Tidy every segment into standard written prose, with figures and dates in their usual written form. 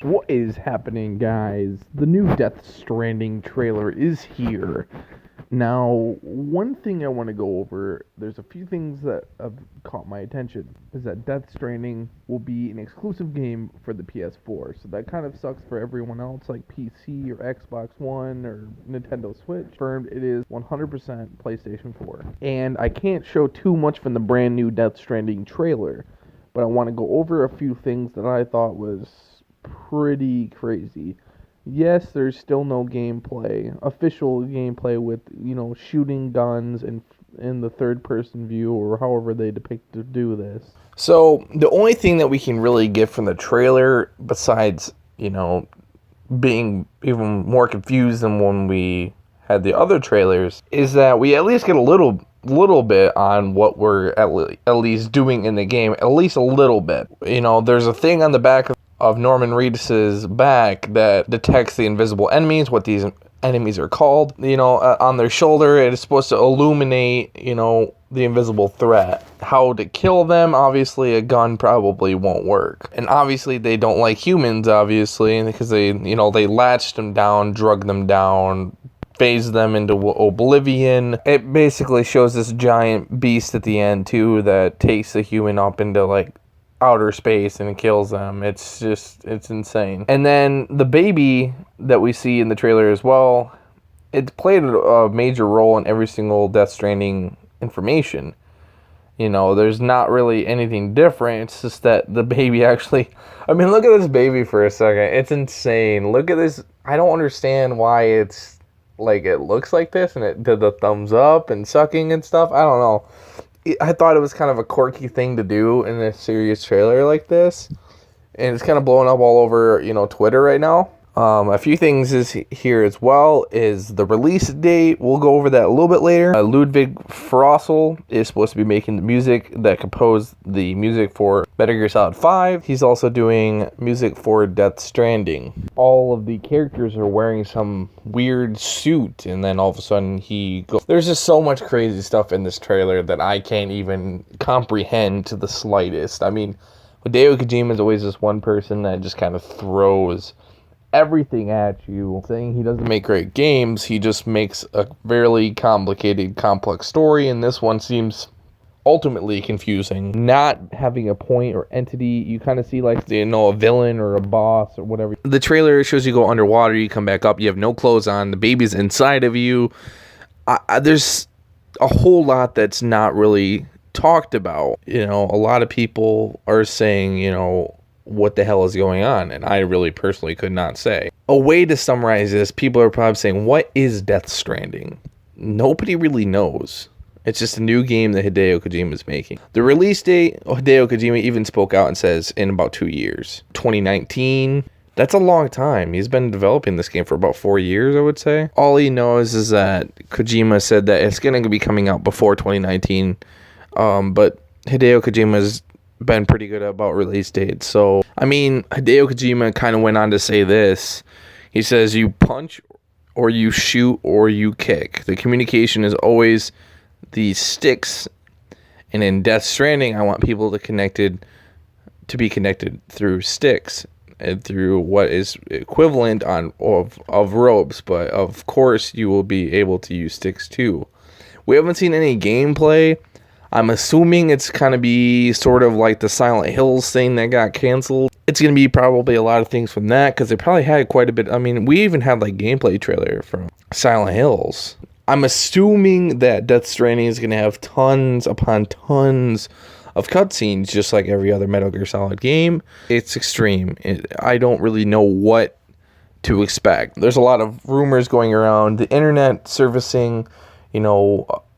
What is happening, guys? The new Death Stranding trailer is here. Now, one thing I want to go over, there's a few things that have caught my attention, is that Death Stranding will be an exclusive game for the PS4. So that kind of sucks for everyone else, like PC or Xbox One or Nintendo Switch. Confirmed it is 100% PlayStation 4. And I can't show too much from the brand new Death Stranding trailer, but I want to go over a few things that I thought was pretty crazy. Yes, there's still no gameplay, official gameplay with, shooting guns and in the third person view or however they depict to do this. So the only thing that we can really get from the trailer, besides, being even more confused than when we had the other trailers, is that we at least get a little bit on what we're at least doing in the game, at least a little bit. There's a thing on the back of Norman Reedus's back that detects the invisible enemies, what these enemies are called. On their shoulder, it is supposed to illuminate, the invisible threat. How to kill them, obviously a gun probably won't work. And obviously they don't like humans, obviously, because they latched them down, drug them down, phased them into oblivion. It basically shows this giant beast at the end, too, that takes a human up into, outer space and kills them. It's insane. And then the baby that we see in the trailer as well, it played a major role in every single Death Stranding information. There's not really anything different. It's just that the baby actually, look at this baby for a second. It's insane. Look at this. I don't understand why it's it looks like this, and it did the thumbs up and sucking and stuff. I don't know. I thought it was kind of a quirky thing to do in a serious trailer like this. And it's kind of blowing up all over, Twitter right now. A few things is here as well is the release date. We'll go over that a little bit later. Ludwig Frossel is supposed to be making the music that composed the music for Metal Gear Solid 5. He's also doing music for Death Stranding. All of the characters are wearing some weird suit, and then all of a sudden he goes. There's just so much crazy stuff in this trailer that I can't even comprehend to the slightest. Heido Kojima is always this one person that just kind of throws everything at you, saying he doesn't make great games. He just makes a fairly complicated, complex story, and this one seems ultimately confusing. Not having a point or entity, you kind of see a villain or a boss or whatever. The trailer shows you go underwater, you come back up, you have no clothes on, the baby's inside of you. There's a whole lot that's not really talked about. A lot of people are saying, what the hell is going on, and I really personally could not say. A way to summarize this, people are probably saying, what is Death Stranding? Nobody really knows. It's just a new game that Hideo Kojima is making. The release date, Hideo Kojima even spoke out and says in about 2 years. 2019. That's a long time. He's been developing this game for about 4 years, I would say. All he knows is that Kojima said that it's going to be coming out before 2019. But Hideo Kojima's been pretty good about release dates. So, Hideo Kojima kind of went on to say this. He says, you punch or you shoot or you kick. The communication is always the sticks. And in Death Stranding, I want people to be connected through sticks and through what is equivalent of ropes. But of course, you will be able to use sticks too. We haven't seen any gameplay. I'm assuming it's going to be sort of like the Silent Hills thing that got canceled. It's going to be probably a lot of things from that, because they probably had quite a bit. We even had gameplay trailer from Silent Hills. I'm assuming that Death Stranding is going to have tons upon tons of cutscenes, just like every other Metal Gear Solid game. It's extreme. I don't really know what to expect. There's a lot of rumors going around the internet surfacing,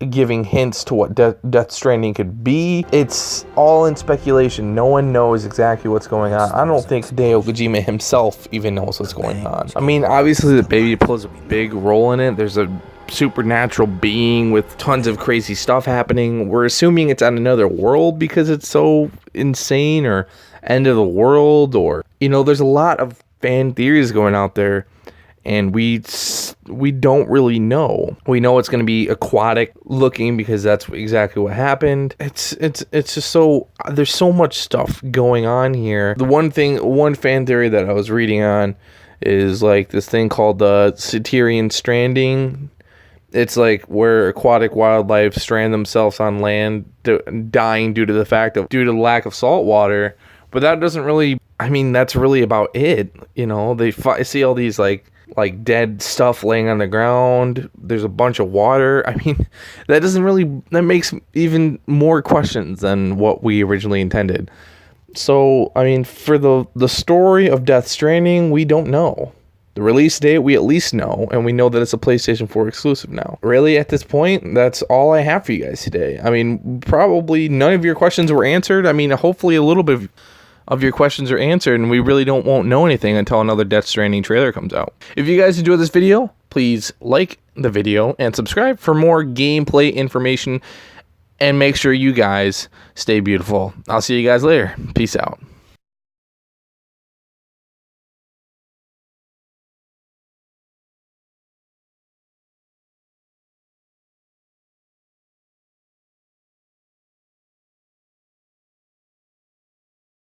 giving hints to what Death Stranding could be. It's all in speculation. No one knows exactly what's going on. I don't think Hideo Kojima himself even knows what's going on. Obviously the baby plays a big role in it. There's a supernatural being with tons of crazy stuff happening. We're assuming it's on another world because it's so insane, or end of the world, or there's a lot of fan theories going out there, and we we don't really know. We know it's going to be aquatic looking because that's exactly what happened. It's just so, there's so much stuff going on here. The one fan theory that I was reading on is like this thing called the Satyrian Stranding. It's like where aquatic wildlife strand themselves on land, dying due to the lack of salt water. But that doesn't really, I mean, that's really about it. You know, they see all these like dead stuff laying on the ground. There's a bunch of water. I mean, that makes even more questions than what we originally intended. So, I mean, for the story of Death Stranding, we don't know. The release date, we at least know, and we know that it's a PlayStation 4 exclusive now. Really, at this point, that's all I have for you guys today. I mean, probably none of your questions were answered. I mean, hopefully a little bit of your questions are answered, and we really won't know anything until another Death Stranding trailer comes out. If you guys enjoyed this video, please like the video and subscribe for more gameplay information, and make sure you guys stay beautiful. I'll see you guys later. Peace out.